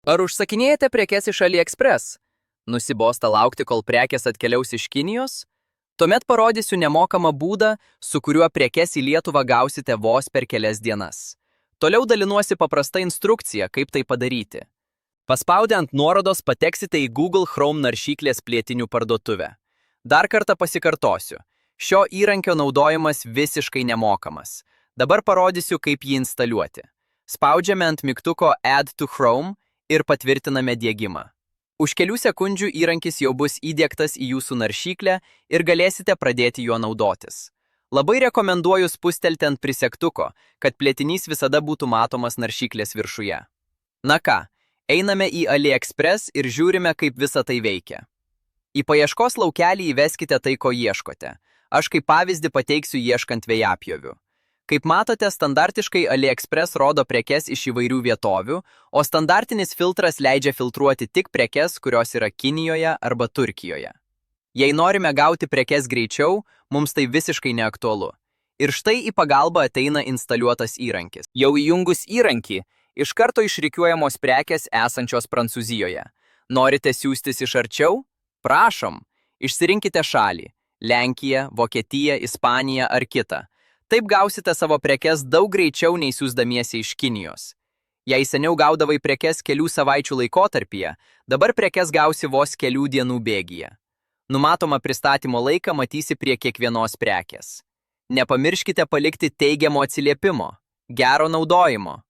Ar užsakinėjate prekes iš AliExpress? Nusibosta laukti, kol prekės atkeliaus iš Kinijos? Tuomet parodysiu nemokamą būdą, su kuriuo prekes į Lietuvą gausite vos per kelias dienas. Toliau dalinuosi paprasta instrukcija, kaip tai padaryti. Paspaudę ant nuorodos pateksite į Google Chrome naršyklės plėtinių parduotuvę. Dar kartą pasikartosiu. Šio įrankio naudojimas visiškai nemokamas. Dabar parodysiu, kaip jį instaliuoti. Spaudžiame ant mygtuko Add to Chrome ir patvirtiname diegimą. Už kelių sekundžių įrankis jau bus įdiegtas į jūsų naršyklę ir galėsite pradėti juo naudotis. Labai rekomenduoju spustelti ant prisegtuko, kad plėtinys visada būtų matomas naršyklės viršuje. Na ką, einame į AliExpress ir žiūrime, kaip visa tai veikia. Į paieškos laukelį įveskite tai, ko ieškote. Aš kaip pavyzdį pateiksiu ieškant vėjapjovių. Kaip matote, standartiškai AliExpress rodo prekes iš įvairių vietovių, o standartinis filtras leidžia filtruoti tik prekes, kurios yra Kinijoje arba Turkijoje. Jei norime gauti prekes greičiau, mums tai visiškai neaktualu. Ir štai į pagalbą ateina instaliuotas įrankis. Jau įjungus įrankį, iš karto išrikiuojamos prekes esančios Prancūzijoje. Norite siųstis iš arčiau? Prašom, išsirinkite šalį – Lenkija, Vokietija, Ispanija ar kitą. Taip gausite savo prekes daug greičiau nei siųsdamiesi iš Kinijos. Jei seniau gaudavai prekes kelių savaičių laikotarpyje, dabar prekes gausi vos kelių dienų bėgyje. Numatomą pristatymo laiką matysi prie kiekvienos prekės. Nepamirškite palikti teigiamo atsiliepimo. Gero naudojimo!